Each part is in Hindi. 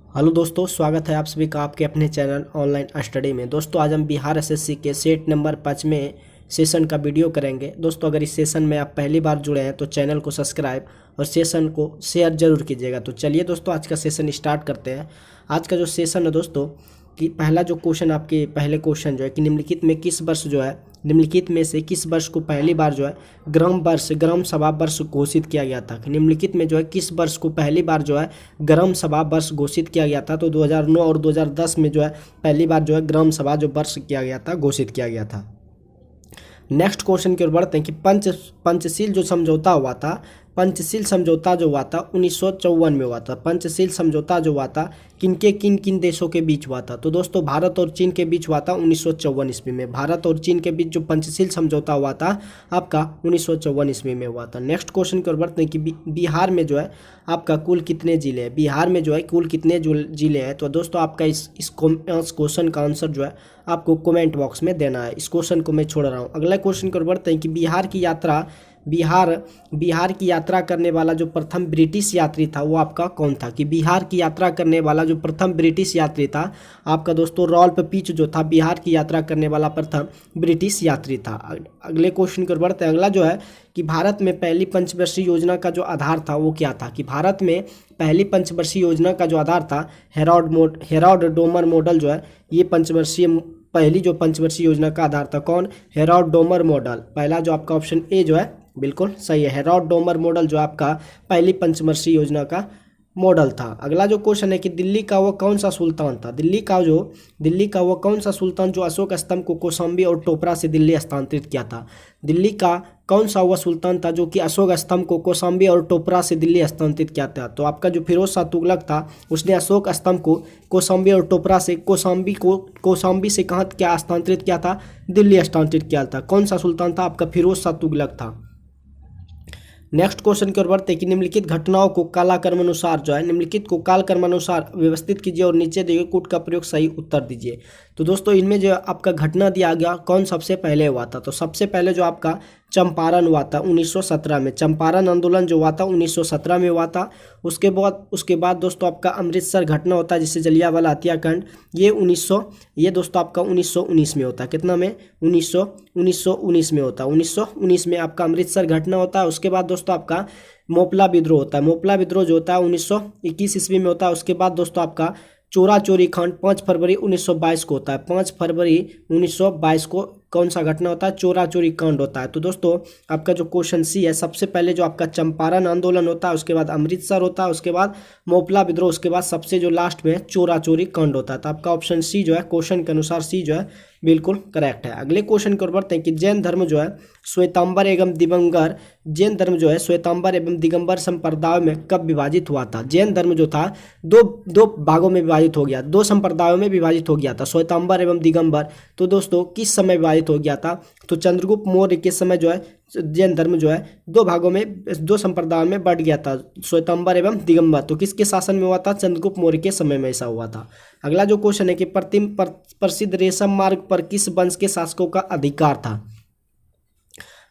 हेलो दोस्तों, स्वागत है आप सभी का आपके अपने चैनल ऑनलाइन स्टडी में। दोस्तों आज हम बिहार एसएससी के सेट नंबर 5 में सेशन का वीडियो करेंगे। दोस्तों अगर इस सेशन में आप पहली बार जुड़े हैं तो चैनल को सब्सक्राइब और सेशन को शेयर जरूर कीजिएगा। तो चलिए दोस्तों आज का सेशन स्टार्ट करते हैं। आज का जो सेशन है दोस्तों कि पहला जो क्वेश्चन आपके पहले क्वेश्चन जो है कि निम्नलिखित में किस वर्ष जो है निम्नलिखित में से किस वर्ष को पहली बार जो है ग्राम सभा वर्ष घोषित किया गया था। कि निम्नलिखित में जो है किस वर्ष को पहली बार जो है ग्राम सभा वर्ष घोषित किया गया था। तो 2009 और 2010 में जो है पहली बार जो है ग्राम सभा जो वर्ष किया गया था घोषित किया गया था। नेक्स्ट क्वेश्चन की ओर बढ़ते हैं कि पंचशील जो समझौता हुआ था, पंचशील समझौता जो हुआ था 1954 में हुआ था। पंचशील समझौता जो हुआ था किन किन देशों के बीच हुआ था। तो दोस्तों भारत और चीन के बीच हुआ था 1954 ईस्वी में। भारत और चीन के बीच जो पंचशील समझौता हुआ था आपका 1954 ईस्वी में हुआ था। नेक्स्ट क्वेश्चन की ओर बढ़ते हैं कि बिहार में जो है आपका कुल कितने जिले हैं। बिहार में जो है कुल कितने जिले हैं। तो दोस्तों आपका इस क्वेश्चन का आंसर जो है आपको कमेंट बॉक्स में देना है। इस क्वेश्चन को मैं छोड़ रहा हूँ। अगला क्वेश्चन की ओर बढ़ते हैं कि बिहार की यात्रा करने वाला जो प्रथम ब्रिटिश यात्री था वो आपका कौन था। कि बिहार की यात्रा करने वाला जो प्रथम ब्रिटिश यात्री था आपका दोस्तों रॉल्फ पीच जो था बिहार की यात्रा करने वाला प्रथम ब्रिटिश यात्री था। अगले क्वेश्चन की ओर बढ़ते हैं। अगला जो है कि भारत में पहली पंचवर्षीय योजना का जो आधार था वो क्या था। कि भारत में पहली पंचवर्षीय योजना का जो आधार था हेराल्ड डोमर मॉडल जो है ये पहली जो पंचवर्षीय योजना का आधार था कौन, हेराल्ड डोमर मॉडल। पहला जो आपका ऑप्शन ए जो है बिल्कुल सही है। हेराल्ड डोमर मॉडल जो आपका पहली पंचवर्षीय योजना का मॉडल था। अगला जो क्वेश्चन है कि दिल्ली का वो कौन सा सुल्तान था। दिल्ली का वो कौन सा सुल्तान जो अशोक स्तंभ को कौशाम्बी और टोपरा से दिल्ली हस्तांतरित किया था। दिल्ली का कौन सा वो सुल्तान था जो कि अशोक स्तंभ को कौशाम्बी और टोपरा से दिल्ली हस्तांतरित किया था। तो आपका जो फिरोज शाह तुगलक था उसने अशोक स्तंभ को कौशाम्बी और टोपरा से कौशाम्बी से कहाँ क्या हस्तांतरित किया था, दिल्ली हस्तांतरित किया था। कौन सा सुल्तान था आपका फिरोज शाह तुगलक था। नेक्स्ट क्वेश्चन की ओर बढ़ते हैं कि निम्नलिखित घटनाओं को कालक्रमानुसार जो है निम्नलिखित को कालक्रमानुसार व्यवस्थित कीजिए और नीचे दिए गए कूट का प्रयोग सही उत्तर दीजिए। तो दोस्तों इनमें जो आपका घटना दिया गया कौन सबसे पहले हुआ था। तो सबसे पहले जो आपका चंपारण हुआ था 1917 में। चंपारण आंदोलन जो हुआ था 1917 में हुआ था। उसके बाद दोस्तों आपका अमृतसर घटना होता है जिससे जलियांवाला हत्याकांड ये दोस्तों आपका 1919 में होता है। कितना में 1919 में होता है। 1919 में आपका अमृतसर घटना होता है। उसके बाद दोस्तों आपका मोपला विद्रोह होता है। मोपला विद्रोह जो होता है 1921 ईस्वी में होता है। उसके बाद दोस्तों आपका चोरा चोरी कांड 5 फरवरी 1922 को होता है। 5 फरवरी 1922 को कौन सा घटना होता है, चोरा चोरी कांड होता है। तो दोस्तों आपका जो क्वेश्चन सी है सबसे पहले जो आपका चंपारण आंदोलन होता है, उसके बाद अमृतसर होता है, उसके बाद मोपला विद्रोह, उसके बाद सबसे जो लास्ट में चोरा चोरी कांड होता है। तो आपका ऑप्शन सी जो है क्वेश्चन के अनुसार सी जो है बिल्कुल करेक्ट है। अगले क्वेश्चन की ओर बढ़ते हैं कि जैन धर्म जो है श्वेतांबर एवं दिगंबर संप्रदायों में कब विभाजित हुआ था। जैन धर्म जो था दो भागों में विभाजित हो गया, दो संप्रदायों में विभाजित हो गया था, श्वेतांबर एवं दिगंबर। तो दोस्तों किस समय विभाजित हो गया था। तो चंद्रगुप्त मौर्य के समय जो है जैन धर्म जो है दो संप्रदायों में बढ़ गया था, श्वेतांबर एवं दिगंबर। तो किसके शासन में हुआ था, चंद्रगुप्त मौर्य के समय में ऐसा हुआ था। अगला जो क्वेश्चन है कि प्रसिद्ध रेशम मार्ग पर किस वंश के शासकों का अधिकार था।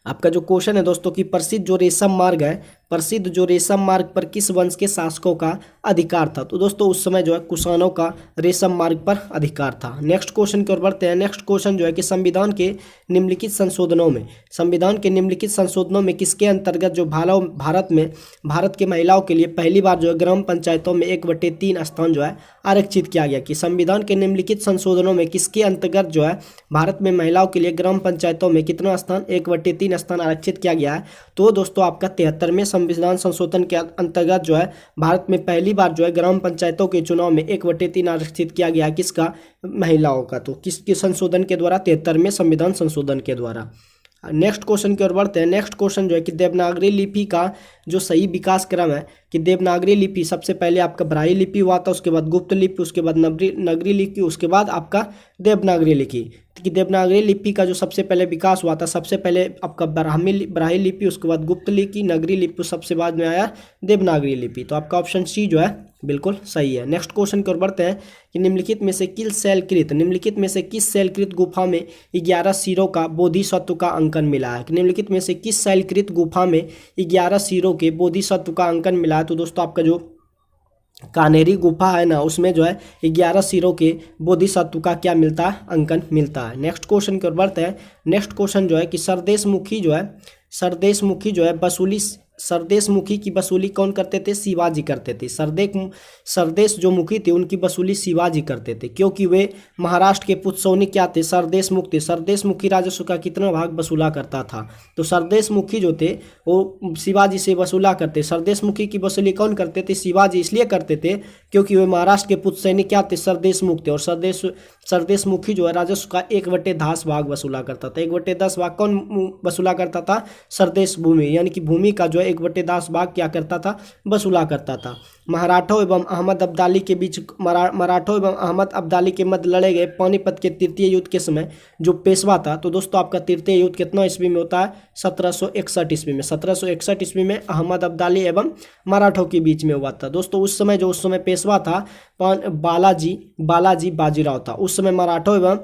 आपका जो क्वेश्चन है दोस्तों कि प्रसिद्ध जो रेशम मार्ग पर किस वंश के शासकों का अधिकार था। तो दोस्तों उस समय जो है कुषाणों का रेशम मार्ग पर अधिकार था। नेक्स्ट क्वेश्चन की ओर बढ़ते हैं। नेक्स्ट क्वेश्चन जो है कि संविधान के निम्नलिखित संशोधनों में किसके अंतर्गत जो भारत के महिलाओं के लिए पहली बार जो है ग्राम पंचायतों में 1/3 स्थान जो है आरक्षित किया गया। कि संविधान के निम्नलिखित संशोधनों में किसके अंतर्गत जो है भारत में महिलाओं के लिए ग्राम पंचायतों में कितना स्थान 1/3 स्थान आरक्षित किया गया है। तो दोस्तों आपका 73वें संविधान संशोधन के अंतर्गत जो है भारत में पहली बार जो है ग्राम पंचायतों के चुनाव में 1/3 आरक्षित किया गया किसका, महिलाओं का। तो किसके संशोधन के द्वारा, 73वें संविधान संशोधन के द्वारा। नेक्स्ट क्वेश्चन की ओर बढ़ते हैं। नेक्स्ट क्वेश्चन जो है कि देवनागरी लिपि का जो सही विकास क्रम है कि देवनागरी लिपि सबसे पहले आपका ब्राह्मी लिपि हुआ था, उसके बाद गुप्त लिपि, उसके बाद नगरी लिपि, उसके बाद आपका देवनागरी लिपि। कि देवनागरी लिपि का जो सबसे पहले विकास हुआ था, सबसे पहले आपका ब्राह्मी लिपि, उसके बाद गुप्त लिपि, नगरी लिपि, सबसे बाद में आया देवनागरी लिपि। तो आपका ऑप्शन सी जो है बिल्कुल सही है। नेक्स्ट क्वेश्चन की ओर बढ़ते हैं कि निम्नलिखित में से किस शैलकृत गुफा में 11 सिरों का बोधिसत्व का अंकन मिला है। निम्नलिखित में से किस शैलकृत गुफा में 11 सिरों के बोधिसत्व का अंकन मिला है। तो दोस्तों आपका जो कान्हेरी गुफा है ना, उसमें जो है 11 सिरों के बोधिसत्व का क्या मिलता है, अंकन मिलता है। नेक्स्ट क्वेश्चन की ओर बढ़ते हैं। नेक्स्ट क्वेश्चन जो है कि सरदेशमुखी जो है वसूली, सरदेशमुखी की वसूली कौन करते थे, शिवाजी करते थे। सरदेश जो मुखी थे उनकी वसूली शिवाजी करते थे, क्योंकि वे महाराष्ट्र के पुत्रसौनी क्या थे, सरदेशमुख थे। सरदेशमुखी राजस्व का कितना भाग वसूला करता था, तो सरदेशमुखी जो थे वो शिवाजी से वसूला करते। सरदेशमुखी की वसूली कौन करते थे, शिवाजी इसलिए करते थे क्योंकि वे महाराष्ट्र के पुत्र सैनिक क्या थे, सरदेशमुख थे। और सरदेशमुखी जो है राजस्व का 1/10 भाग वसूला करता था। 1/10 भाग कौन वसूला करता था, सरदेश भूमि, यानी कि भूमि का जो है 1/10 भाग क्या करता था, वसूला करता था। मराठों एवं अहमद अब्दाली के बीच, मराठों एवं अहमद अब्दाली के मध्य लड़े गए पानीपत के तृतीय युद्ध के समय जो पेशवा था, तो दोस्तों आपका तृतीय युद्ध कितना ईस्वी में होता है, 1761 ईस्वी में। 1761 ईस्वी में अहमद अब्दाली एवं मराठों के बीच में हुआ था। दोस्तों उस समय पेशवा था बालाजी बाजीराव था। उस समय मराठों एवं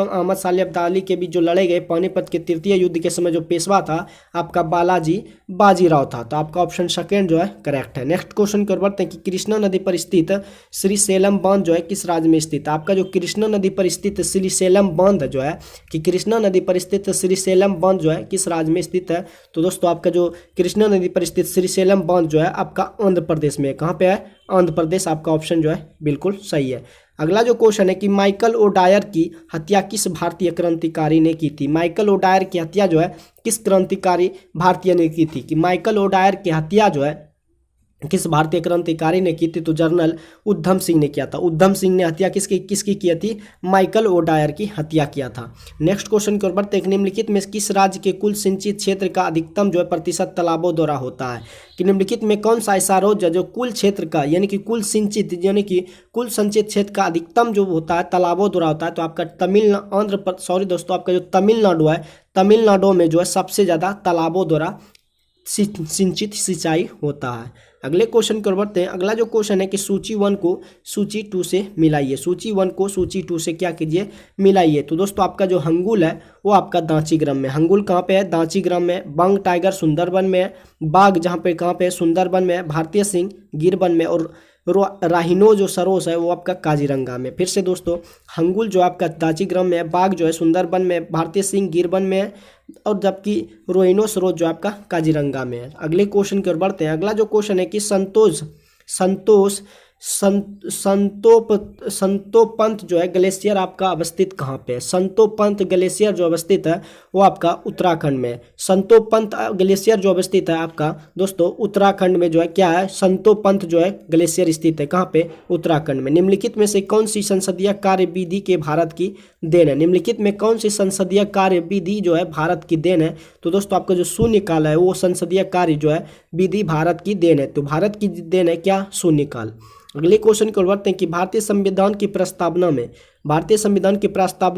अहमद साली अब्दाली के बीच जो लड़े गए पानीपत के तृतीय युद्ध के समय जो पेशवा था आपका बालाजी बाजीराव था। तो आपका ऑप्शन सेकेंड जो है करेक्ट है। नेक्स्ट क्वेश्चन की ओर बढ़ते हैं कि कृष्णा नदी पर स्थित श्रीशैलम बांध जो है किस राज्य में स्थित है। आपका जो कृष्णा नदी पर स्थित श्रीशैलम बांध जो है कि कृष्णा नदी पर स्थित श्रीशैलम बांध जो है किस राज्य में स्थित है, तो दोस्तों आपका जो कृष्णा नदी पर स्थित श्रीशैलम बांध जो है आपका आंध्र प्रदेश में। कहाँ पे है, आंध्र प्रदेश। आपका ऑप्शन जो है बिल्कुल सही है। अगला जो क्वेश्चन है कि माइकल ओडायर की हत्या किस भारतीय क्रांतिकारी ने की थी। माइकल ओडायर की हत्या जो है किस क्रांतिकारी भारतीय ने की थी, कि माइकल ओडायर की हत्या जो है किस भारतीय क्रांतिकारी ने की थी, तो जनरल उधम सिंह ने किया था। उधम सिंह ने हत्या किसकी की थी, माइकल ओडायर की हत्या किया था। नेक्स्ट क्वेश्चन की ओर बढ़ते हैं। निम्नलिखित में किस राज्य के कुल सिंचित क्षेत्र का अधिकतम जो है प्रतिशत तालाबों द्वारा होता है, कि निम्नलिखित में कौन सा ऐसा राज्य जो कुल क्षेत्र का यानी कि कुल संचित क्षेत्र का अधिकतम जो होता है तालाबों द्वारा होता है, तो आपका दोस्तों आपका जो तमिलनाडु है, तमिलनाडु में जो है सबसे ज़्यादा तालाबों द्वारा सिंचित सिंचाई होता है। अगले क्वेश्चन की ओर बढ़ते हैं। अगला जो क्वेश्चन है कि सूची 1 को सूची 2 से मिलाइए। सूची 1 को सूची 2 से क्या कीजिए, मिलाइए। तो दोस्तों आपका जो हंगुल है वो आपका दांचीग्राम में। हंगुल कहाँ पे है, दांचीग्राम में। बंग टाइगर सुंदरबन में है। बाघ जहाँ पे कहाँ पे है, सुंदरबन में है। भारतीय सिंह गिरबन में। और राहिनो जो सरोस है वो आपका काजीरंगा में। फिर से दोस्तों हंगुल जो आपका दांचीग्राम में है, बाघ जो है सुंदरबन में, भारतीय सिंह गिरबन में है, और जबकि रोहिनो सरोज जो आपका काजीरंगा में है। अगले क्वेश्चन की ओर बढ़ते हैं। अगला जो क्वेश्चन है कि संतोपंत जो है ग्लेशियर आपका अवस्थित कहाँ पे है। संतोपंत ग्लेशियर जो अवस्थित है वो आपका उत्तराखंड में। संतोपंत ग्लेशियर जो अवस्थित है आपका दोस्तों उत्तराखंड में जो है क्या है, संतोपंत जो है ग्लेशियर स्थित है कहाँ पे, उत्तराखंड में। निम्नलिखित में से कौन सी संसदीय कार्य विधि के भारत की देन है। निम्नलिखित में कौन सी संसदीय कार्य विधि जो है भारत की देन है, तो दोस्तों आपका जो शून्यकाल है वो संसदीय कार्य जो है विधि भारत की देन है। तो भारत की देन है क्या, शून्यकाल। अगले क्वेश्चन की ओर बढ़ते हैं कि भारतीय संविधान की प्रस्तावना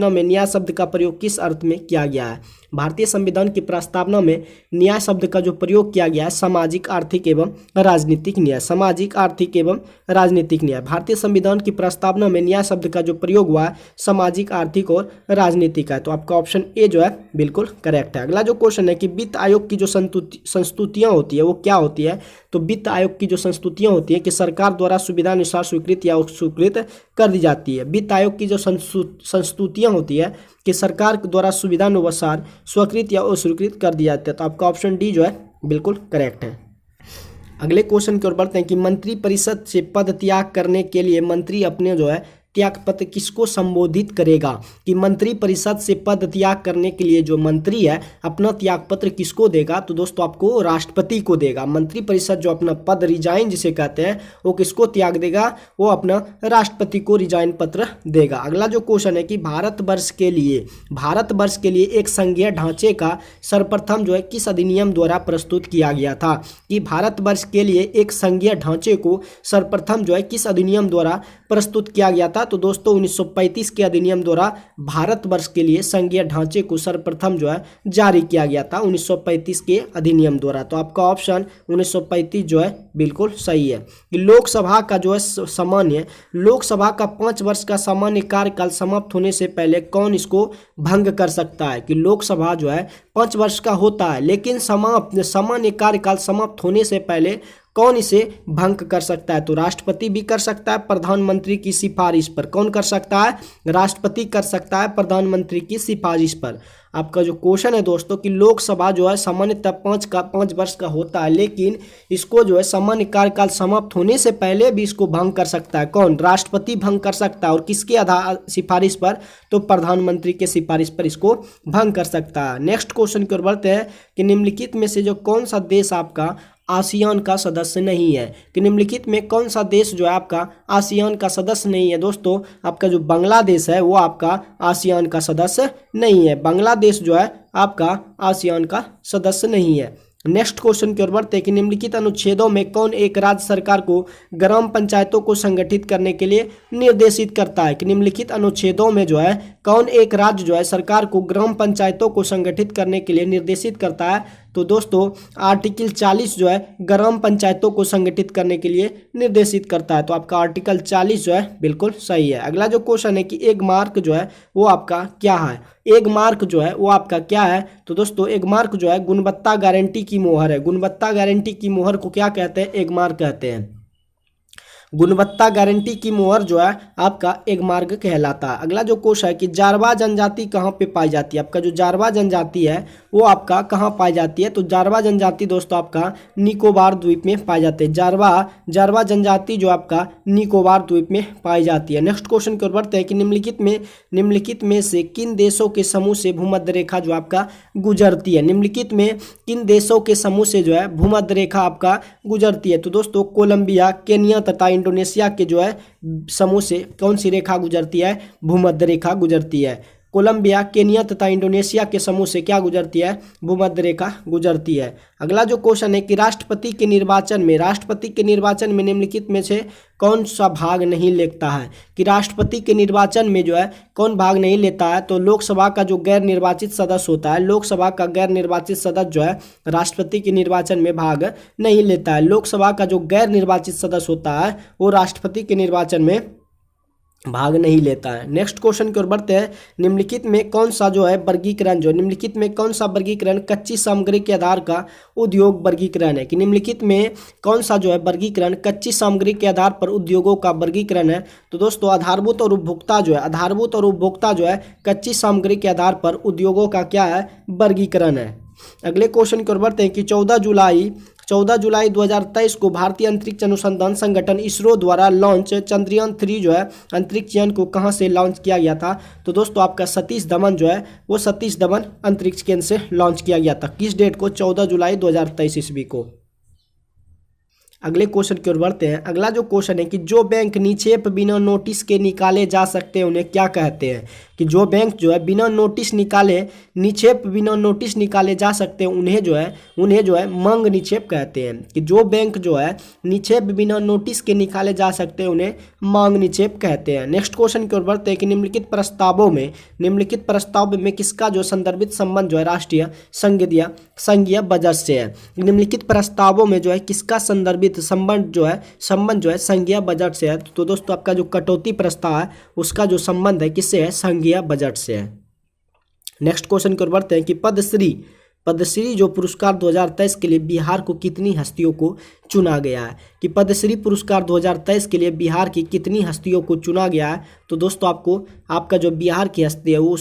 में न्याय शब्द का प्रयोग किस अर्थ में किया गया है। भारतीय संविधान की प्रस्तावना में न्याय शब्द का जो प्रयोग किया गया है सामाजिक आर्थिक एवं राजनीतिक न्याय। सामाजिक आर्थिक एवं राजनीतिक न्याय। भारतीय संविधान की प्रस्तावना में न्याय शब्द का जो प्रयोग हुआ है सामाजिक आर्थिक और राजनीतिक है। तो आपका ऑप्शन ए जो है बिल्कुल करेक्ट है। अगला जो क्वेश्चन है कि वित्त आयोग की जो संस्तुतियां होती है वो क्या होती है। तो वित्त आयोग की जो संस्तुतियां होती है कि सरकार द्वारा सुविधानुसार स्वीकृत या अस्वीकृत कर दी जाती है। वित्त आयोग की जो संस्तुतियां होती है कि सरकार द्वारा सुविधानुसार स्वीकृत या अस्वीकृत कर दिया जाता है। तो आपका ऑप्शन डी जो है बिल्कुल करेक्ट है। अगले क्वेश्चन की ओर बढ़ते हैं कि मंत्री परिषद से पद त्याग करने के लिए मंत्री अपने जो है त्याग पत्र किसको संबोधित करेगा, कि मंत्री परिषद से पद त्याग करने के लिए जो मंत्री है अपना त्याग पत्र किसको देगा, तो दोस्तों आपको राष्ट्रपति को देगा। मंत्री परिषद जो अपना पद रिजाइन जिसे कहते हैं वो किसको त्याग देगा, वो अपना राष्ट्रपति को रिजाइन पत्र देगा। अगला जो क्वेश्चन है कि भारतवर्ष के लिए एक संघीय ढांचे का सर्वप्रथम जो है किस अधिनियम द्वारा प्रस्तुत किया गया था, कि भारतवर्ष के लिए एक संघीय ढांचे को सर्वप्रथम जो है किस अधिनियम द्वारा प्रस्तुत किया गया था। तो दोस्तों 1935 के अधिनियम द्वारा भारतवर्ष के लिए संघीय ढांचे को सर्वप्रथम जो है जारी किया गया था 1935 के अधिनियम द्वारा। तो आपका ऑप्शन 1935 जो है बिल्कुल सही है। लोकसभा का जो है लोकसभा का 5 वर्ष का सामान्य कार्यकाल समाप्त होने से पहले कौन इसको भंग कर सकता है, कि लोकसभा जो है 5 वर्ष का होता है लेकिन सामान्य कार्यकाल समाप्त होने से पहले कौन इसे भंग कर सकता है? तो राष्ट्रपति भी कर सकता है प्रधानमंत्री की सिफारिश पर। कौन कर सकता है? राष्ट्रपति कर सकता है प्रधानमंत्री की सिफारिश पर। आपका जो क्वेश्चन है दोस्तों कि लोकसभा जो है सामान्यतः 5 वर्ष का होता है, लेकिन इसको जो है सामान्य कार्यकाल समाप्त होने से पहले भी इसको भंग कर सकता है। कौन? राष्ट्रपति भंग कर सकता है। और किसके आधार सिफारिश पर? तो प्रधानमंत्री के सिफारिश पर इसको भंग कर सकता है। नेक्स्ट क्वेश्चन की ओर बढ़ते हैं कि निम्नलिखित में से जो कौन सा देश आपका आसियान का सदस्य नहीं है? कि निम्नलिखित में कौन सा देश जो है आपका आसियान का सदस्य नहीं है? दोस्तों आपका जो बांग्लादेश है वो आपका आसियान का सदस्य नहीं है। बांग्लादेश जो है आपका आसियान का सदस्य नहीं है। नेक्स्ट क्वेश्चन की ओर बढ़ते हैं कि निम्नलिखित अनुच्छेदों में कौन एक राज्य सरकार को ग्राम पंचायतों को संगठित करने के लिए निर्देशित करता है? कि निम्नलिखित अनुच्छेदों में जो है कौन एक राज्य जो है सरकार को ग्राम पंचायतों को संगठित करने के लिए निर्देशित करता है? तो दोस्तों आर्टिकल 40 जो है ग्राम पंचायतों को संगठित करने के लिए निर्देशित करता है। तो आपका आर्टिकल 40 जो है बिल्कुल सही है। अगला जो क्वेश्चन है कि एगमार्क जो है वो आपका क्या है? एगमार्क जो है वो आपका क्या है? तो दोस्तों एगमार्क जो है गुणवत्ता गारंटी की मोहर है। गुणवत्ता गारंटी की मोहर को क्या कहते हैं? एगमार्क कहते हैं। गुणवत्ता गारंटी की मोहर जो है आपका एगमार्क कहलाता है। अगला जो क्वेश्चन है कि जारवा जनजाति कहाँ पे पाई जाती है? आपका जो जारवा जनजाति है वो आपका कहाँ पाई जाती है? तो जारवा जनजाति दोस्तों आपका निकोबार द्वीप में पाई जाती है। जारवा जनजाति जो आपका निकोबार द्वीप में पाई जाती है। नेक्स्ट क्वेश्चन की ओर बढ़ते हैं कि निम्नलिखित में से किन देशों के समूह से भूमध्य रेखा जो आपका गुजरती है? निम्नलिखित में किन देशों के समूह से जो है भूमध्य रेखा आपका गुजरती है? तो दोस्तों कोलंबिया, केन्या तथा इंडोनेशिया के जो है समूह से कौन सी रेखा गुजरती है? भूमध्य रेखा गुजरती है। कोलंबिया, केन्या तथा इंडोनेशिया के समूह से क्या गुजरती है? भूमध्य रेखा गुजरती है। अगला जो क्वेश्चन है कि राष्ट्रपति के निर्वाचन में निम्नलिखित में से कौन सा भाग नहीं लेता है? कि राष्ट्रपति के निर्वाचन में जो है कौन भाग नहीं लेता है? तो लोकसभा का जो गैर निर्वाचित सदस्य होता है, लोकसभा का गैर निर्वाचित सदस्य जो है राष्ट्रपति के निर्वाचन में भाग नहीं लेता है। लोकसभा का जो गैर निर्वाचित सदस्य होता है वो राष्ट्रपति के निर्वाचन में भाग नहीं लेता है। नेक्स्ट क्वेश्चन की ओर बढ़ते हैं। निम्नलिखित में कौन सा जो है वर्गीकरण कच्ची सामग्री के आधार का उद्योग वर्गीकरण है? कि निम्नलिखित में कौन सा जो है वर्गीकरण कच्ची सामग्री के आधार पर उद्योगों का वर्गीकरण है? तो दोस्तों आधारभूत और उपभोक्ता जो है कच्ची सामग्री के आधार पर उद्योगों का क्या है? वर्गीकरण है। अगले क्वेश्चन की ओर बढ़ते हैं कि 14 जुलाई 2023 को भारतीय अंतरिक्ष अनुसंधान संगठन इसरो द्वारा लॉन्च चंद्रयान 3 जो है अंतरिक्ष यान को कहां से लॉन्च किया गया था? तो दोस्तों आपका सतीश धवन जो है वो सतीश धवन अंतरिक्ष केंद्र से लॉन्च किया गया था। किस डेट को? 14 जुलाई 2023 ईस्वी को। अगले क्वेश्चन की ओर बढ़ते हैं। अगला जो क्वेश्चन है कि जो बैंक निक्षेप बिना नोटिस के निकाले जा सकते हैं उन्हें क्या कहते हैं? कि जो बैंक जो है बिना नोटिस निकाले निक्षेप बिना नोटिस निकाले जा सकते हैं उन्हें जो है मांग निक्षेप कहते हैं। कि जो बैंक जो है निक्षेप बिना नोटिस के निकाले जा सकते हैं उन्हें मांग निक्षेप कहते हैं। नेक्स्ट क्वेश्चन की ओर बढ़ते हैं कि निम्नलिखित प्रस्ताव में किसका जो संदर्भित संबंध जो है राष्ट्रीय संघीय बजट से है? निम्नलिखित प्रस्तावों में जो है किसका संदर्भित संबंध जो है संघीय बजट से है? तो दोस्तों आपका जो कटौती प्रस्ताव है उसका जो संबंध है किससे है? संघीय बजट से है। नेक्स्ट क्वेश्चन की ओर बढ़ते हैं कि पद्मश्री जो पुरस्कार 2023 के लिए बिहार को कितनी हस्तियों को चुना गया है? कि पद्मश्री पुरस्कार 2023 के लिए बिहार की कितनी हस्तियों को चुना गया है? तो दोस्तों आपका जो बिहार की हस्ती है वो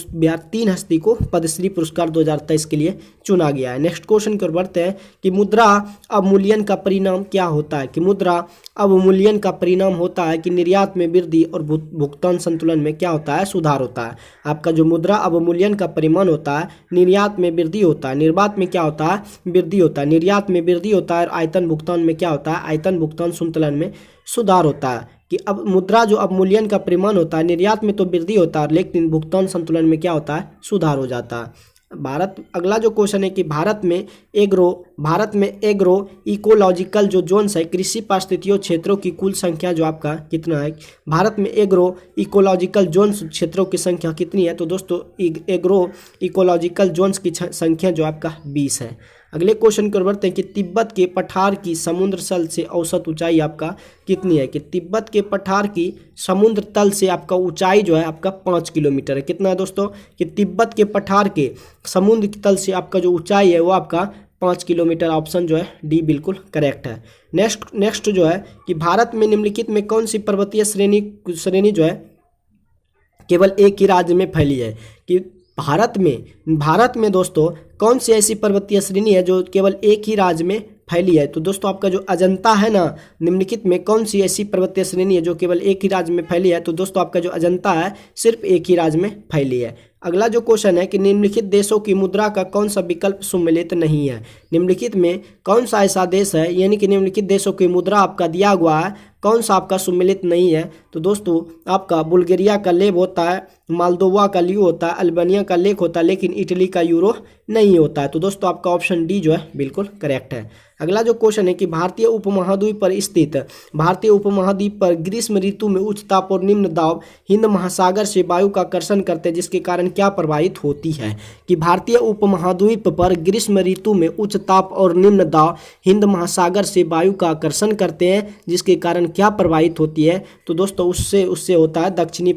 3 हस्ती को पद्मश्री पुरस्कार 2023 के लिए चुना गया है। नेक्स्ट क्वेश्चन की ओर बढ़ते हैं कि मुद्रा अवमूल्यन का परिणाम क्या होता है? कि मुद्रा अवमूल्यन का परिणाम होता है कि निर्यात में वृद्धि और भुगतान संतुलन में क्या होता है? सुधार होता है। आपका जो मुद्रा अवमूल्यन का परिमाण होता है निर्यात में वृद्धि होता है, निर्यात में क्या होता है? वृद्धि होता है। निर्यात में वृद्धि होता है और आयतन भुगतान में क्या होता है? आयतन भुगतान संतुलन में सुधार होता है। कि अब मुद्रा जो अवमूल्यन का परिमाण होता है निर्यात में तो वृद्धि होता है लेकिन भुगतान संतुलन में क्या होता है? सुधार हो जाता है। अगला जो क्वेश्चन है कि भारत में एग्रो इकोलॉजिकल जो जोन्स है कृषि पारिस्थितिकीय क्षेत्रों की कुल संख्या जो आपका कितना है? भारत में एग्रो इकोलॉजिकल जोन्स क्षेत्रों की संख्या कितनी है? तो दोस्तों एग्रो इकोलॉजिकल जोन्स की संख्या जो आपका 20 है। अगले क्वेश्चन की ओर बढ़ते हैं कि तिब्बत के पठार की समुद्र तल से औसत ऊंचाई आपका कितनी है? कि तिब्बत के पठार की समुद्र तल से आपका ऊंचाई जो है आपका 5 किलोमीटर है। कितना है दोस्तों? कि तिब्बत के पठार के समुद्र तल से आपका जो ऊंचाई है वो आपका 5 किलोमीटर। ऑप्शन जो है डी बिल्कुल करेक्ट है। नेक्स्ट जो है कि भारत में निम्नलिखित में कौन सी पर्वतीय श्रेणी जो है केवल एक ही राज्य में फैली है। कि भारत में दोस्तों कौन सी ऐसी पर्वतीय श्रेणी है जो केवल एक ही राज्य में फैली है। तो दोस्तों आपका जो अजंता है ना, निम्नलिखित में कौन सी ऐसी पर्वतीय श्रेणी है जो केवल एक ही राज्य में फैली है। तो दोस्तों आपका जो अजंता है सिर्फ एक ही राज्य में फैली है। अगला जो क्वेश्चन है कि निम्नलिखित देशों की मुद्रा का कौन सा विकल्प सम्मिलित नहीं है। निम्नलिखित में कौन सा ऐसा देश है, यानी कि निम्नलिखित देशों की मुद्रा आपका दिया हुआ है, कौन सा आपका सम्मिलित नहीं है। तो दोस्तों आपका बुल्गारिया का लेब होता है, मालदोवा का लियो होता है, अल्बानिया का लेक होता है, लेकिन इटली का यूरो नहीं होता है। तो दोस्तों आपका ऑप्शन डी जो है बिल्कुल करेक्ट है। अगला जो क्वेश्चन है कि भारतीय उपमहाद्वीप पर ग्रीष्म ऋतु में उच्च ताप और निम्न दाब हिंद महासागर से वायु का आकर्षण करते हैं, जिसके कारण क्या प्रभावित होती है। कि भारतीय उपमहाद्वीप पर ग्रीष्म ऋतु में उच्च ताप और निम्न दाब हिंद महासागर से वायु का आकर्षण करते हैं, जिसके कारण क्या प्रभावित होती है। तो दोस्तों उससे होता है दक्षिणी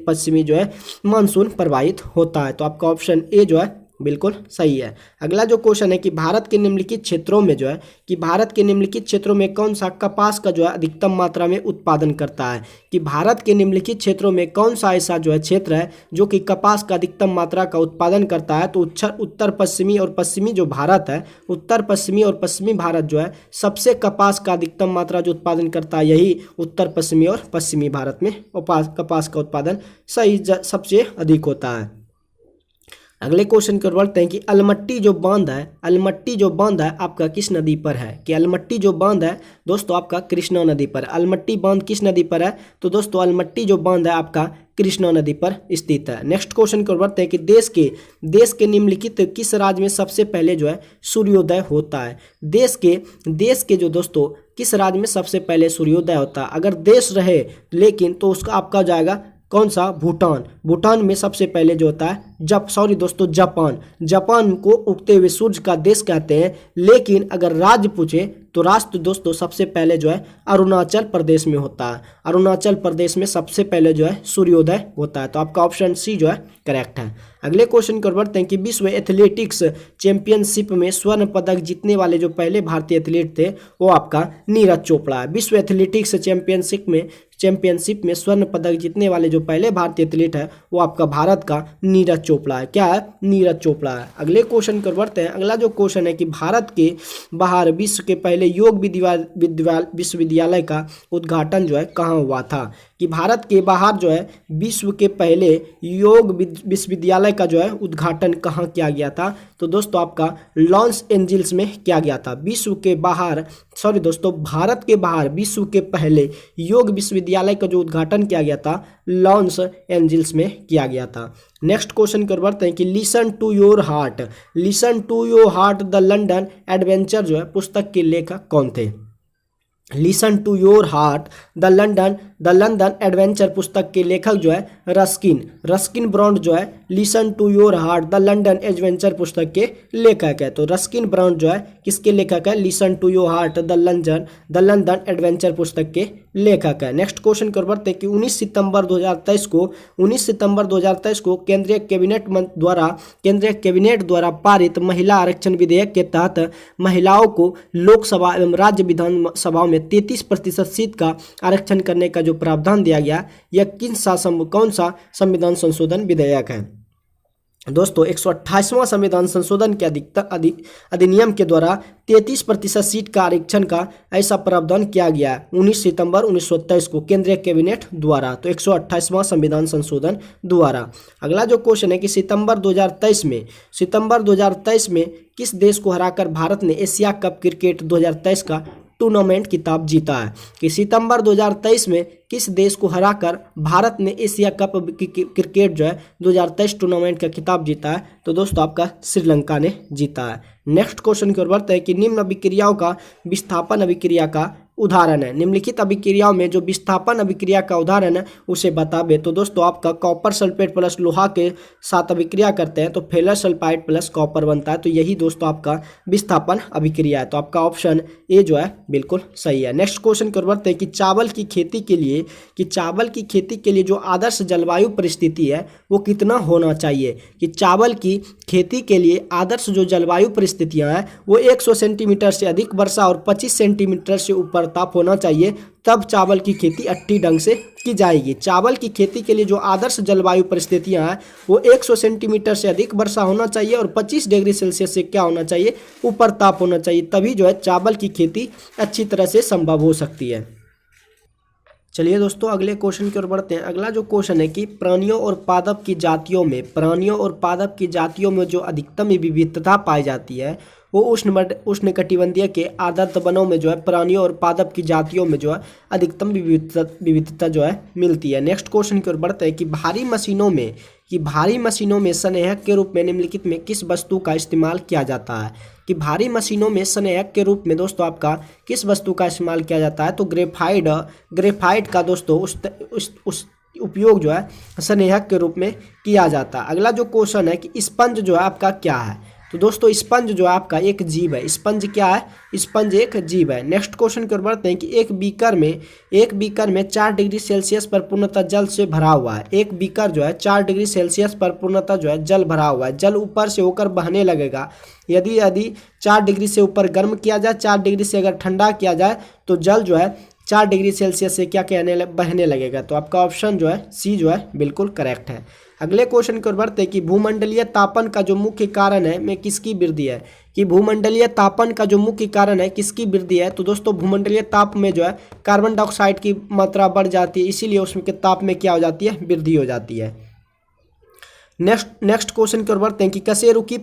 पश्चिमी जो है मानसून प्रभावित होता है। तो आपका ऑप्शन ए जो है बिल्कुल सही है। अगला जो क्वेश्चन है कि भारत के निम्नलिखित क्षेत्रों में कौन सा कपास का जो है अधिकतम मात्रा में उत्पादन करता है। कि भारत के निम्नलिखित क्षेत्रों में कौन सा ऐसा जो है क्षेत्र है जो कि कपास का अधिकतम मात्रा का उत्पादन करता है। तो उत्तर पश्चिमी और पश्चिमी जो भारत है, उत्तर पश्चिमी और पश्चिमी भारत जो है सबसे कपास का अधिकतम मात्रा जो उत्पादन करता है, यही उत्तर पश्चिमी और पश्चिमी भारत में कपास का उत्पादन सबसे अधिक होता है। अगले क्वेश्चन की ओर बढ़ते हैं कि अलमट्टी जो बांध है आपका किस नदी पर है। कि अलमट्टी जो बांध है दोस्तों आपका कृष्णा नदी पर। अलमट्टी बांध किस नदी पर है। तो दोस्तों अलमट्टी जो बांध है आपका कृष्णा नदी पर स्थित है। नेक्स्ट क्वेश्चन की ओर बढ़ते हैं कि देश के निम्नलिखित किस राज्य में सबसे पहले जो है सूर्योदय होता है। देश के जो दोस्तों किस राज्य में सबसे पहले सूर्योदय होता है। अगर देश रहे लेकिन तो उसका आपका जाएगा कौन सा, भूटान में सबसे पहले जो होता है जापान को उगते हुए सूर्य का देश कहते हैं। लेकिन अगर राज्य पूछे तो राष्ट्र दोस्तों सबसे पहले जो है अरुणाचल प्रदेश में होता है। अरुणाचल प्रदेश में सबसे पहले जो है सूर्योदय होता है। तो आपका ऑप्शन सी जो है करेक्ट है। अगले क्वेश्चन की ओर बढ़ते हैं कि विश्व एथलेटिक्स चैंपियनशिप में स्वर्ण पदक जीतने वाले जो पहले भारतीय एथलीट थे वो आपका नीरज चोपड़ा है। विश्व एथलेटिक्स चैंपियनशिप में स्वर्ण पदक जीतने वाले जो पहले भारतीय एथलीट है वो आपका भारत का नीरज चोपड़ा है। क्या है, नीरज चोपड़ा है। अगले क्वेश्चन की ओर बढ़ते हैं। अगला जो क्वेश्चन है कि भारत के बाहर विश्व के पहले योग विश्वविद्यालय का उद्घाटन जो है कहाँ हुआ था। कि भारत के बाहर जो है विश्व के पहले योग विश्वविद्यालय का जो है उद्घाटन कहाँ किया गया था। तो दोस्तों आपका लॉस एंजिल्स में किया गया था। भारत के बाहर विश्व के पहले योग विश्वविद्यालय का जो उद्घाटन किया गया था लॉस एंजिल्स में किया गया था। नेक्स्ट क्वेश्चन की ओर बढ़ते हैं कि listen to your heart the London adventure जो है पुस्तक के लेखक कौन थे। Listen to your heart the London adventure पुस्तक के लेखक जो है रस्किन ब्रॉन्ड जो है listen to your heart the London adventure पुस्तक के लेखक है। तो रस्किन ब्रॉन्ड जो है किसके लेखक है, listen to your heart the London adventure पुस्तक के लेखक है। नेक्स्ट क्वेश्चन कर बढ़ते हैं कि 19 सितंबर 2023 को केंद्रीय कैबिनेट द्वारा पारित महिला आरक्षण विधेयक के तहत महिलाओं को लोकसभा एवं राज्य विधानसभाओं में 33% सीट का आरक्षण करने का जो प्रावधान दिया गया, यह कौन सा संविधान संशोधन विधेयक है। दोस्तों 128वां संविधान संशोधन के अधिनियम के द्वारा 33% सीट का आरक्षण का ऐसा प्रावधान किया गया 19 सितंबर 1923 को केंद्रीय कैबिनेट द्वारा। तो 128वां संविधान संशोधन द्वारा। अगला जो क्वेश्चन है कि सितंबर 2023 में किस देश को हराकर भारत ने एशिया कप क्रिकेट 2023 का टूर्नामेंट खिताब जीता है। कि सितंबर 2023 में किस देश को हराकर भारत ने एशिया कप क्रिकेट जो है 2023 टूर्नामेंट का खिताब जीता है। तो दोस्तों आपका श्रीलंका ने जीता है। नेक्स्ट क्वेश्चन की ओर बढ़ते हैं कि निम्न अभिक्रियाओं का विस्थापन अभिक्रिया का उदाहरण है? निम्नलिखित अभिक्रियाओं में जो विस्थापन अभिक्रिया का उदाहरण है उसे बतावे। तो दोस्तों आपका कॉपर सल्फेट प्लस लोहा के साथ अभिक्रिया करते हैं तो फेरस सल्फाइड प्लस कॉपर बनता है। तो यही दोस्तों आपका विस्थापन अभिक्रिया है। तो आपका ऑप्शन ए जो है बिल्कुल सही है। नेक्स्ट क्वेश्चन की ओर बढ़ते हैं कि चावल की खेती के लिए जो आदर्श जलवायु परिस्थिति है वो कितना होना चाहिए? कि चावल की खेती के लिए आदर्श जो जलवायु परिस्थितियां हैं वो 100 सेंटीमीटर से अधिक वर्षा और 25 सेंटीमीटर से ऊपर ताप होना चाहिए, तब चावल की खेती अच्छी ढंग से की जाएगी। चावल की खेती के लिए जो आदर्श जलवायु परिस्थितियां हैं वो 100 सेंटीमीटर से अधिक वर्षा होना चाहिए और 25 डिग्री सेल्सियस से क्या होना चाहिए? ऊपर ताप होना चाहिए, तभी जो है चावल की खेती अच्छी तरह से संभव हो सकती है। चलिए दोस्तों अगले क्वेश्चन की ओर बढ़ते हैं। अगला जो क्वेश्चन है कि प्राणियों और पादप की जातियों में जो अधिकतम विविधता पाई जाती है वो उष्णकटिबंधीय के आर्द्र वनों में जो है प्राणियों और पादप की जातियों में जो है अधिकतम विविधता जो है मिलती है। नेक्स्ट क्वेश्चन की ओर बढ़ते हैं कि भारी मशीनों में संरेखक के रूप में निम्नलिखित में किस वस्तु का इस्तेमाल किया जाता है? कि भारी मशीनों में संरेखक के रूप में दोस्तों आपका किस वस्तु का इस्तेमाल किया जाता है? तो ग्रेफाइट का दोस्तों उस उपयोग जो है संरेखक के रूप में किया जाता है। अगला जो क्वेश्चन है कि स्पंज जो है आपका क्या है? तो दोस्तों स्पंज जो है आपका एक जीव है। स्पंज क्या है? स्पंज एक जीव है। नेक्स्ट क्वेश्चन की ओर बढ़ते हैं कि एक बीकर में 4 डिग्री सेल्सियस पर पूर्णतः जल से भरा हुआ है। एक बीकर जो है 4 डिग्री सेल्सियस पर पूर्णतः जो है जल भरा हुआ है। जल ऊपर से होकर बहने लगेगा। यदि 4 डिग्री से ऊपर गर्म किया जाए, 4 डिग्री से अगर ठंडा किया जाए तो जल जो है 4 डिग्री सेल्सियस से क्या बहने लगेगा। तो आपका ऑप्शन जो है सी जो है बिल्कुल करेक्ट है। अगले क्वेश्चन की ओर बढ़ते हैं कि भूमंडलीय तापन का जो मुख्य कारण है में किसकी वृद्धि है? कि भूमंडलीय तापन का जो मुख्य कारण है किसकी वृद्धि है? तो दोस्तों भूमंडलीय ताप में जो है कार्बन डाइऑक्साइड की मात्रा बढ़ जाती है, इसीलिए उसके ताप में क्या हो जाती है? वृद्धि हो जाती है। नेक्स्ट क्वेश्चन की ओर बढ़ते हैं कि कशेरुकी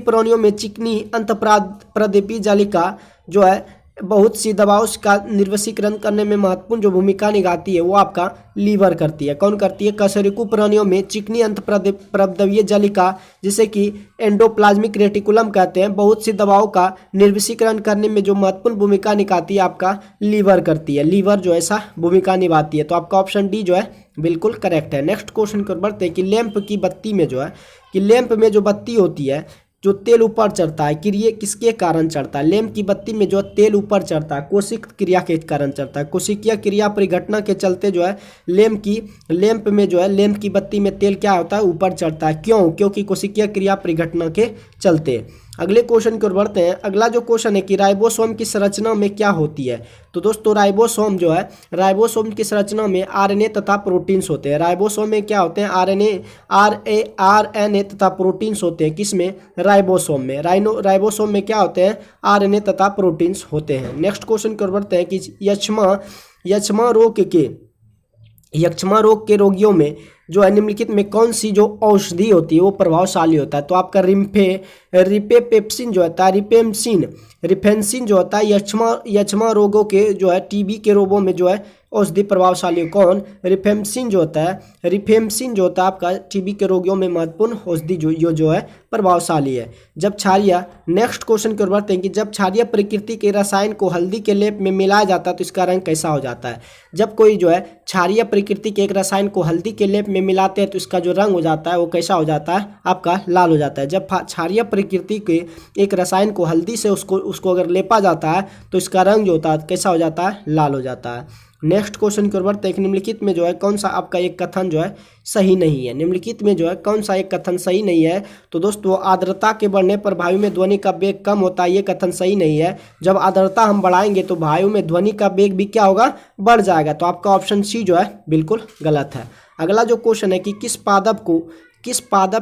प्राणियों में चिकनी अंतःप्रदेपी जालिका जो है बहुत सी दवाओं का निर्वशीकरण करने में महत्वपूर्ण जो भूमिका निभाती है वो आपका लीवर करती है। कौन करती है? कशेरुकी प्राणियों में चिकनी अंतःप्रदेपीय जालिका जिसे कि एंडोप्लाज्मिक रेटिकुलम कहते हैं, बहुत सी दवाओं का निर्वशीकरण करने में जो महत्वपूर्ण भूमिका निभाती है आपका लीवर करती है। लीवर जो ऐसा भूमिका निभाती है। तो आपका ऑप्शन डी जो है बिल्कुल करेक्ट है। नेक्स्ट क्वेश्चन की ओर बढ़ते हैं कि लैंप में जो बत्ती होती है, जो तेल ऊपर चढ़ता है किसके कारण चढ़ता है? लैंप की बत्ती में जो तेल ऊपर चढ़ता है कोशिक क्रिया के कारण चढ़ता है। कोशिकीय क्रिया परिघटना के चलते जो है लैंप की बत्ती में तेल क्या होता है? ऊपर चढ़ता है। क्यों? क्योंकि कोशिकीय क्रिया परिघटना के चलते। अगले क्वेश्चन की ओर बढ़ते हैं। अगला जो क्वेश्चन है कि राइबोसोम की संरचना में क्या होती है? तो दोस्तों राइबोसोम की संरचना में आरएनए तथा प्रोटीन्स होते हैं। राइबोसोम में क्या होते हैं? आरएनए तथा प्रोटीन्स होते हैं। किसमें? राइबोसोम में। राइबोसोम में क्या होते हैं? आरएनए तथा प्रोटीन्स होते हैं। नेक्स्ट क्वेश्चन की ओर बढ़ते हैं कि यक्ष्मा रोग के रोगियों में जो है निम्नलिखित में कौन सी जो औषधि होती है वो प्रभावशाली होता है? तो आपका रिफेम्सिन जो होता है रिफेंसिन जो होता है यक्ष्मा रोगों के जो है टीबी के रोगों में जो है औषधि प्रभावशाली। कौन? रिफेम्सिन जो होता है आपका टीबी के रोगियों में महत्वपूर्ण औषधि जो है प्रभावशाली है। नेक्स्ट क्वेश्चन की ओर बढ़ते हैं कि जब क्षारीय प्रकृति के रसायन को हल्दी के लेप में मिलाया जाता है तो इसका रंग कैसा हो जाता है? जब कोई जो है क्षारीय प्रकृति के एक रसायन को हल्दी के लेप में मिलाते हैं तो इसका जो रंग हो जाता है वो कैसा हो जाता है? आपका लाल हो जाता है। जब क्षारीय प्रकृति के एक रसायन को हल्दी से उसको अगर लेपा जाता है तो इसका रंग जो होता है कैसा हो जाता है? लाल हो जाता है। नेक्स्ट क्वेश्चन की ओर बढ़ते हैं। निम्नलिखित में जो है कौन सा आपका एक कथन जो है सही नहीं है? निम्नलिखित में जो है कौन सा एक कथन सही नहीं है? तो दोस्तों आर्द्रता के बढ़ने पर वायु में ध्वनि का वेग कम होता है, ये कथन सही नहीं है। जब आर्द्रता हम बढ़ाएंगे तो वायु में ध्वनि का वेग भी क्या होगा? बढ़ जाएगा। तो आपका ऑप्शन सी जो है बिल्कुल गलत है। अगला जो क्वेश्चन है कि किस पादप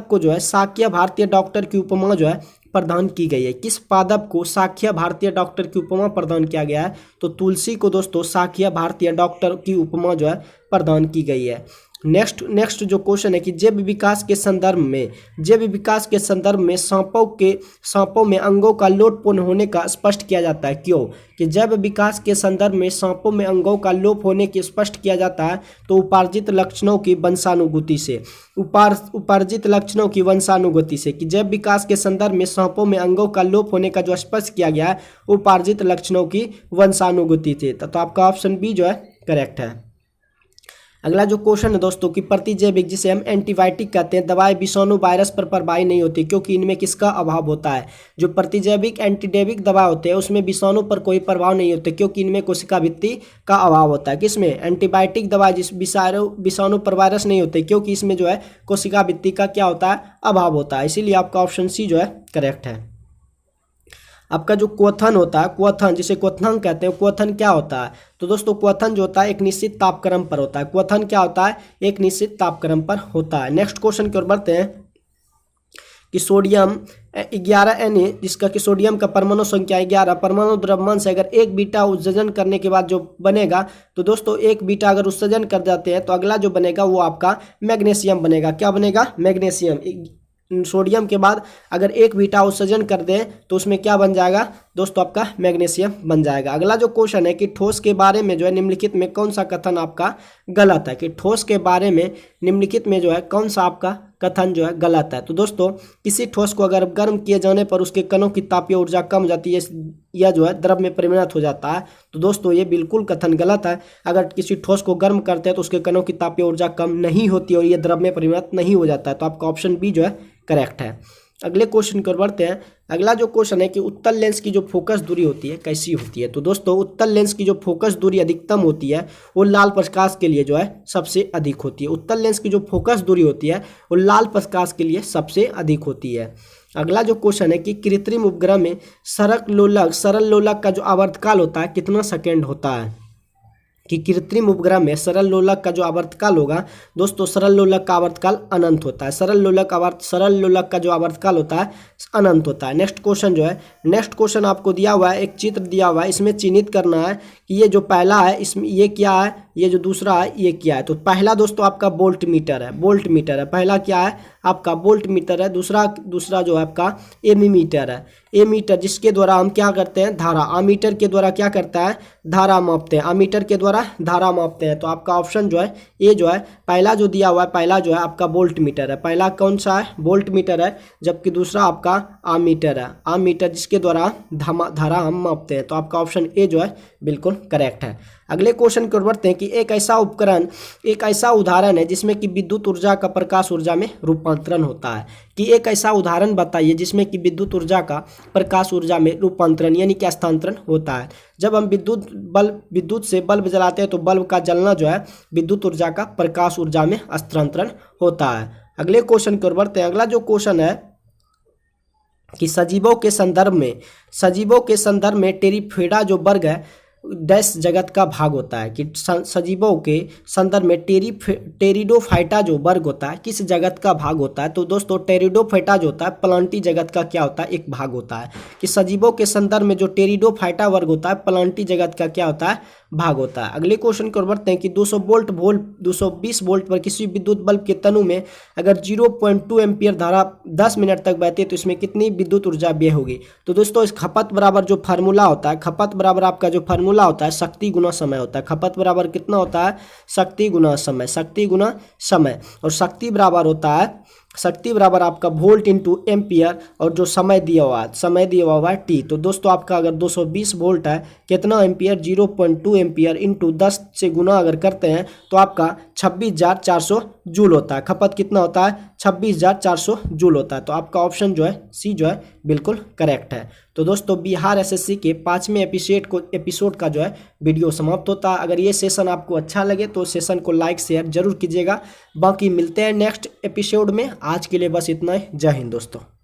को जो है शाक्य भारतीय डॉक्टर की उपमा जो है प्रदान की गई है? किस पादप को शाक्य भारतीय डॉक्टर की उपमा प्रदान किया गया है? तो तुलसी को दोस्तों शाक्य भारतीय डॉक्टर की उपमा जो है प्रदान की गई है। नेक्स्ट जो क्वेश्चन है कि जैव विकास के संदर्भ में सांपों में अंगों का लोप पूर्ण होने का स्पष्ट किया जाता है। क्यों? कि जैव विकास के संदर्भ में सांपों में अंगों का लोप होने की स्पष्ट किया जाता है तो उपार्जित लक्षणों की वंशानुगति से कि जैव विकास के संदर्भ में सांपों में अंगों का लोप होने का जो स्पष्ट किया गया है उपार्जित लक्षणों की वंशानुगति से। तो आपका ऑप्शन बी जो है करेक्ट है। अगला जो क्वेश्चन है दोस्तों कि प्रतिजैविक, जिसे हम एंटीबायोटिक कहते हैं, दवाएं विषाणु वायरस पर प्रभावी नहीं होती क्योंकि इनमें किसका अभाव होता है? जो प्रतिजैविक एंटीडेविक दवा होते हैं उसमें विषाणु पर कोई प्रभाव नहीं होते क्योंकि इनमें कोशिका भित्ति का अभाव होता है। किसमें? एंटीबायोटिक दवा जिस विषाणु पर वायरस नहीं होते क्योंकि इसमें जो है कोशिका भित्ति का क्या होता है? अभाव होता है। इसीलिए आपका ऑप्शन सी जो है करेक्ट है। आपका जो क्वथन होता है, क्वथन जिसे क्वथन कहते हैं, क्वथन क्या होता है? तो दोस्तों क्वथन जो होता है एक निश्चित तापक्रम पर होता है। क्वथन क्या होता है? एक निश्चित तापक्रम पर होता है। नेक्स्ट क्वेश्चन की ओर बढ़ते हैं कि सोडियम 11Na, जिसका कि सोडियम का परमाणु संख्या 11, परमाणु द्रव्यमान से अगर एक बीटा उत्सर्जन करने के बाद जो बनेगा, तो दोस्तों एक बीटा अगर उत्सर्जन कर जाते हैं तो अगला जो बनेगा वो आपका मैग्नीशियम बनेगा। क्या बनेगा? मैग्नीशियम। सोडियम के बाद अगर एक बीटा उत्सर्जन कर दें तो उसमें क्या बन जाएगा दोस्तों? आपका मैग्नीशियम बन जाएगा। अगला जो क्वेश्चन है कि ठोस के बारे में जो है निम्नलिखित में कौन सा कथन आपका गलत है? कि ठोस के बारे में निम्नलिखित में जो है कौन सा आपका कथन जो है गलत है? तो दोस्तों किसी ठोस को अगर गर्म किए जाने पर उसके कणों की तापीय ऊर्जा कम हो जाती है या जो है द्रव में परिणत हो जाता है, तो दोस्तों ये बिल्कुल कथन गलत है। अगर किसी ठोस को गर्म करते हैं तो उसके कणों की तापीय ऊर्जा कम नहीं होती और ये द्रव में परिणत नहीं हो जाता है। तो आपका ऑप्शन बी जो है करेक्ट है। अगले क्वेश्चन की ओर बढ़ते हैं। अगला जो क्वेश्चन है कि उत्तल लेंस की जो फोकस दूरी होती है कैसी होती है? तो दोस्तों उत्तल लेंस की जो फोकस दूरी अधिकतम होती है वो लाल प्रकाश के लिए जो है सबसे अधिक होती है। उत्तल लेंस की जो फोकस दूरी होती है वो लाल प्रकाश के लिए सबसे अधिक होती है। अगला जो क्वेश्चन है कि कृत्रिम उपग्रह में सरल लोलक का जो आवर्तकाल होता है कितना सेकेंड होता है? कि कृत्रिम उपग्रह में सरल लोलक का जो आवर्तकाल होगा दोस्तों, सरल लोलक का आवर्तकाल अनंत होता है। सरल लोलक का जो आवर्तकाल होता है अनंत होता है। नेक्स्ट क्वेश्चन आपको दिया हुआ है, एक चित्र दिया हुआ है, इसमें चिन्हित करना है कि ये जो पहला है इसमें ये क्या है, ये जो दूसरा है ये क्या है। तो पहला दोस्तों आपका वोल्ट मीटर है। पहला क्या है? आपका वोल्ट मीटर है। दूसरा जो है आपका एमीमीटर है। एमीटर जिसके द्वारा हम क्या करते हैं? धारा। आमीटर के द्वारा क्या करता है? धारा मापते हैं। आमीटर के द्वारा धारा मापते हैं। तो आपका ऑप्शन जो है ये जो है पहला जो दिया हुआ है, पहला जो है आपका वोल्ट मीटर है। पहला कौन सा है? वोल्ट मीटर है। जबकि दूसरा आपका आमीटर है। आमीटर जिसके द्वारा धारा हम मापते हैं। तो आपका ऑप्शन ए जो है बिल्कुल करेक्ट है। अगले क्वेश्चन की ओर बढ़ते हैं कि एक ऐसा उदाहरण है जिसमें कि विद्युत ऊर्जा का प्रकाश ऊर्जा में रूपांतरण होता है। कि एक ऐसा उदाहरण बताइए जिसमें कि विद्युत ऊर्जा का प्रकाश ऊर्जा में रूपांतरण यानी कि हस्तांतरण होता है। जब हम विद्युत से बल्ब जलाते हैं तो बल्ब का जलना जो है विद्युत ऊर्जा का प्रकाश ऊर्जा में हस्तांतरण होता है। अगले क्वेश्चन की ओर बढ़ते हैं। अगला जो क्वेश्चन है कि सजीवों के संदर्भ में टेरिफेरा जो वर्ग है डैश जगत का भाग होता है। कि सजीवों के संदर्भ में टेरिडोफाइटा जो वर्ग होता है किस जगत का भाग होता है? तो दोस्तों टेरिडोफाइटा जो होता है प्लांटी जगत का क्या होता है? एक भाग होता है। कि सजीवों के संदर्भ में जो टेरिडोफाइटा वर्ग होता है प्लांटी जगत का क्या होता है? भाग होता है। अगले क्वेश्चन को बढ़ते हैं कि 220 वोल्ट पर किसी विद्युत बल्ब के तनु में अगर 0.2 एम्पियर धारा 10 मिनट तक बहती है तो इसमें कितनी विद्युत ऊर्जा व्यय होगी? तो दोस्तों इस खपत बराबर जो फार्मूला होता है, खपत बराबर आपका जो फार्मूला होता है शक्ति गुना समय होता है। खपत बराबर कितना होता है? शक्ति गुना समय। और शक्ति बराबर आपका वोल्ट इंटू एम्पियर और जो समय दिया हुआ है टी। तो दोस्तों आपका अगर 220 वोल्ट है कितना एम्पियर? 0.2 एम्पियर इंटू 10 से गुना अगर करते हैं तो आपका 26,400 जूल होता है। खपत कितना होता है? 26,400 जूल होता है। तो आपका ऑप्शन जो है सी जो है बिल्कुल करेक्ट है। तो दोस्तों बिहार एसएससी के 5वें एपिसोड का जो है वीडियो समाप्त होता है। अगर ये सेशन आपको अच्छा लगे तो सेशन को लाइक शेयर जरूर कीजिएगा। बाकी मिलते हैं नेक्स्ट एपिसोड में। आज के लिए बस इतना ही। जय हिंद दोस्तों।